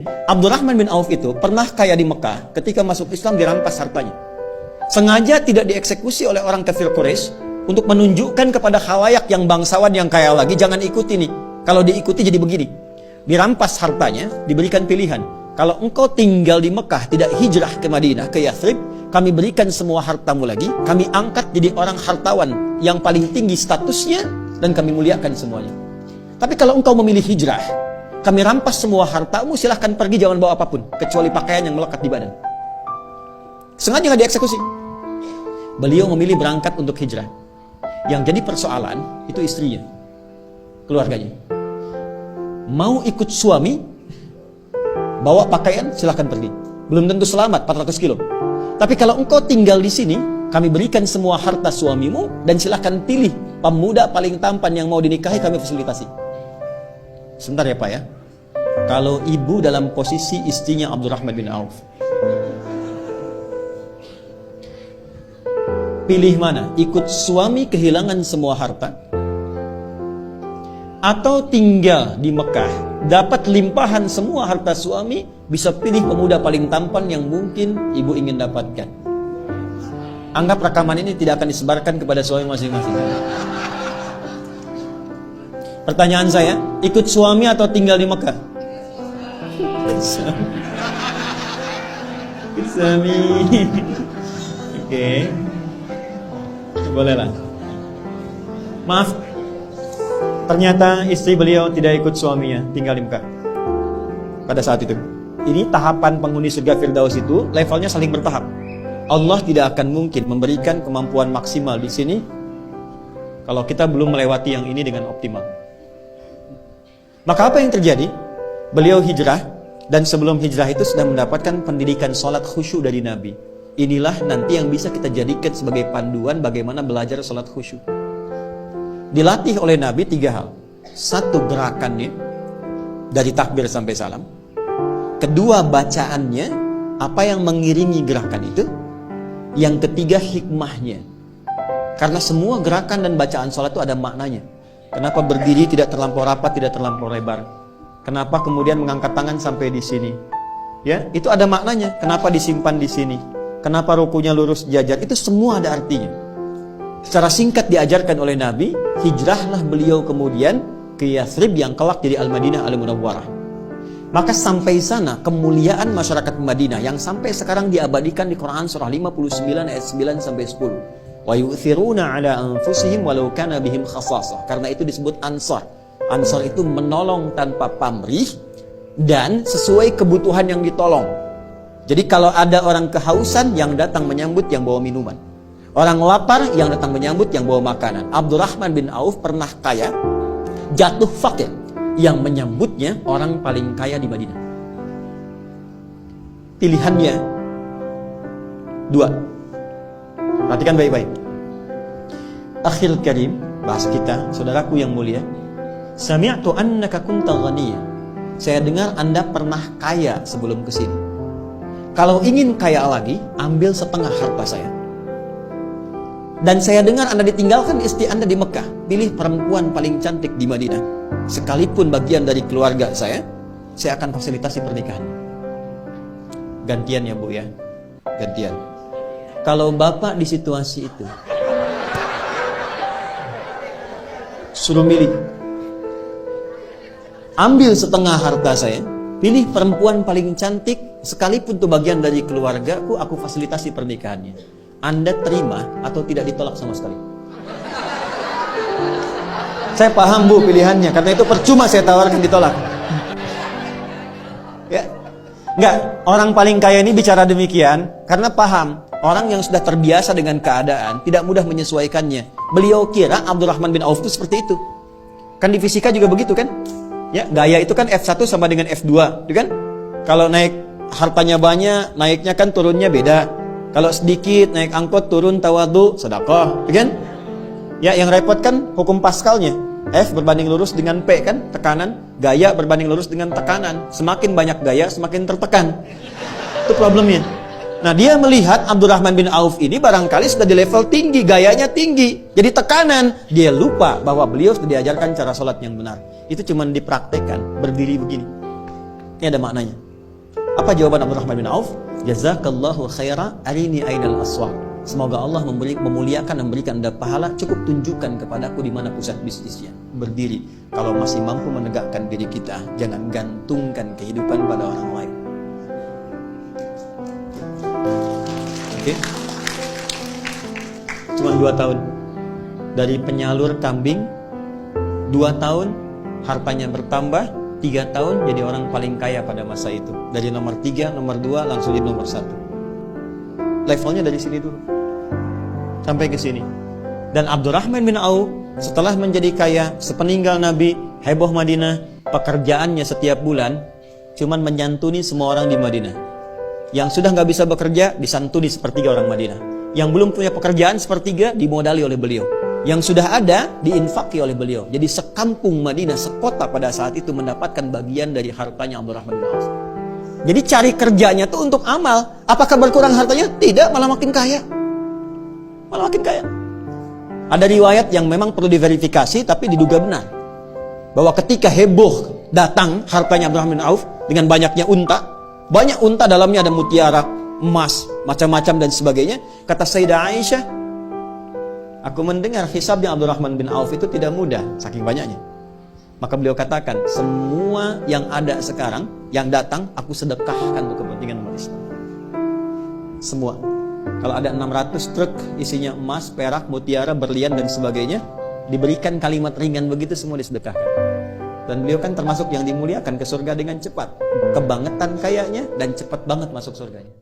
Abdurrahman bin Auf itu pernah kaya di Mekah, ketika masuk Islam dirampas hartanya. Sengaja tidak dieksekusi oleh orang kafir Quraisy untuk menunjukkan kepada khalayak yang bangsawan yang kaya lagi, jangan ikuti nih. Kalau diikuti jadi begini. Dirampas hartanya, diberikan pilihan. Kalau engkau tinggal di Mekah, tidak hijrah ke Madinah, ke Yathrib, kami berikan semua hartamu lagi, kami angkat jadi orang hartawan yang paling tinggi statusnya, dan kami muliakan semuanya. Tapi kalau engkau memilih hijrah, kami rampas semua hartamu, silahkan pergi, jangan bawa apapun, kecuali pakaian yang melekat di badan. Sengaja nggak dieksekusi. Beliau memilih berangkat untuk hijrah. Yang jadi persoalan, itu istrinya, keluarganya. Mau ikut suami, bawa pakaian, silahkan pergi. Belum tentu selamat, 400 kilo. Tapi kalau engkau tinggal di sini, kami berikan semua harta suamimu, dan silahkan pilih pemuda paling tampan yang mau dinikahi, kami fasilitasi. Sebentar ya Pak ya. Kalau ibu dalam posisi istrinya Abdurrahman bin Auf, pilih mana? Ikut suami kehilangan semua harta, atau tinggal di Mekah dapat limpahan semua harta suami, bisa pilih pemuda paling tampan yang mungkin ibu ingin dapatkan. Anggap rekaman ini tidak akan disebarkan kepada suami masing-masing. Pertanyaan saya, ikut suami atau tinggal di Mekah? Ikut suami. Oke. Bolehlah. Maaf, ternyata istri beliau tidak ikut suaminya, tinggal di Mekah pada saat itu. Ini tahapan penghuni surga Firdaus itu levelnya saling bertahap. Allah tidak akan mungkin memberikan kemampuan maksimal di sini kalau kita belum melewati yang ini dengan optimal. Maka apa yang terjadi? Beliau hijrah, dan sebelum hijrah itu sudah mendapatkan pendidikan sholat khusyuk dari Nabi. Inilah nanti yang bisa kita jadikan sebagai panduan bagaimana belajar sholat khusyuk. Dilatih oleh Nabi 3 hal. 1, gerakannya dari takbir sampai salam. 2, bacaannya, apa yang mengiringi gerakan itu. Yang 3, hikmahnya. Karena semua gerakan dan bacaan sholat itu ada maknanya. Kenapa berdiri tidak terlampau rapat, tidak terlampau lebar? Kenapa kemudian mengangkat tangan sampai di sini? Ya, itu ada maknanya. Kenapa disimpan di sini? Kenapa rukunya lurus jajar? Itu semua ada artinya. Secara singkat diajarkan oleh Nabi, hijrahlah beliau kemudian ke Yathrib yang kelak jadi Al-Madinah Al-Munawwarah. Maka sampai sana kemuliaan masyarakat Madinah yang sampai sekarang diabadikan di Quran surah 59 ayat 9 sampai 10. Wa yu'thiruna 'ala anfusihim walau kana bihim khassasah. Karena itu disebut Ansar. Ansar itu menolong tanpa pamrih dan sesuai kebutuhan yang ditolong. Jadi kalau ada orang kehausan, yang datang menyambut yang bawa minuman. Orang lapar, yang datang menyambut yang bawa makanan. Abdurrahman bin Auf pernah kaya, jatuh fakir, yang menyambutnya orang paling kaya di Madinah. Pilihannya 2. Perhatikan baik-baik. Akhil karim, bahas kita, saudaraku yang mulia. Sami'tu annaka kunta ghaniya. Saya dengar Anda pernah kaya sebelum kesini. Kalau ingin kaya lagi, ambil setengah harta saya. Dan saya dengar Anda ditinggalkan istri Anda di Mekah. Pilih perempuan paling cantik di Madinah. Sekalipun bagian dari keluarga saya akan fasilitasi pernikahan. Gantian ya Bu ya. Gantian. Kalau Bapak di situasi itu, suruh milih. Ambil setengah harta saya, pilih perempuan paling cantik, sekalipun itu bagian dari keluargaku, aku fasilitasi pernikahannya. Anda terima atau tidak ditolak sama sekali? Saya paham Bu pilihannya, karena itu percuma saya tawarkan ditolak. Ya, enggak, orang paling kaya ini bicara demikian karena paham. Orang yang sudah terbiasa dengan keadaan tidak mudah menyesuaikannya. Beliau kira Abdurrahman bin Auf itu seperti itu. Kan di fisika juga begitu kan? Ya, gaya itu kan F1 sama dengan F2, gitu kan? Kalau naik hartanya banyak, naiknya kan turunnya beda. Kalau sedikit naik angkot turun tawadhu, sedekah, gitu kan? Ya, yang repot kan hukum Pascalnya. F berbanding lurus dengan P kan, tekanan. Gaya berbanding lurus dengan tekanan. Semakin banyak gaya, semakin tertekan. Itu problemnya. Nah, dia melihat Abdurrahman bin Auf ini barangkali sudah di level tinggi, gayanya tinggi, jadi tekanan. Dia lupa bahwa beliau sudah diajarkan cara sholat yang benar. Itu cuma dipraktekkan, berdiri begini. Ini ada maknanya. Apa jawaban Abdurrahman bin Auf? Jazakallahu khaira arini ainal aswaq. Semoga Allah memuliakan dan memberikan Anda pahala. Cukup tunjukkan kepadaku di mana pusat bisnisnya. Berdiri. Kalau masih mampu menegakkan diri kita, jangan gantungkan kehidupan pada orang lain. Oke? Cuma 2 tahun. Dari penyalur kambing, 2 tahun hartanya bertambah, 3 tahun jadi orang paling kaya pada masa itu. Dari nomor 3, nomor 2 langsung jadi nomor 1. Levelnya dari sini dulu sampai ke sini. Dan Abdurrahman bin Auf setelah menjadi kaya, sepeninggal Nabi, heboh Madinah, pekerjaannya setiap bulan cuman menyantuni semua orang di Madinah. Yang sudah nggak bisa bekerja disantuni sepertiga orang Madinah. Yang belum punya pekerjaan sepertiga dimodali oleh beliau. Yang sudah ada diinfaki oleh beliau. Jadi sekampung Madinah, sekota pada saat itu mendapatkan bagian dari hartanya Abdurrahman bin Auf. Jadi cari kerjanya tuh untuk amal. Apakah berkurang hartanya? Tidak, malah makin kaya. Malah makin kaya. Ada riwayat yang memang perlu diverifikasi tapi diduga benar. Bahwa ketika heboh datang hartanya Abdurrahman bin Auf dengan banyaknya unta, banyak unta dalamnya ada mutiara, emas, macam-macam dan sebagainya. Kata Sayyidah Aisyah, aku mendengar hisabnya Abdurrahman bin Auf itu tidak mudah, saking banyaknya. Maka beliau katakan, semua yang ada sekarang, yang datang, aku sedekahkan untuk kepentingan umat Islam. Semua. Kalau ada 600 truk isinya emas, perak, mutiara, berlian dan sebagainya, diberikan kalimat ringan begitu semua disedekahkan. Dan beliau kan termasuk yang dimuliakan ke surga dengan cepat. Kebangetan kayanya dan cepat banget masuk surganya.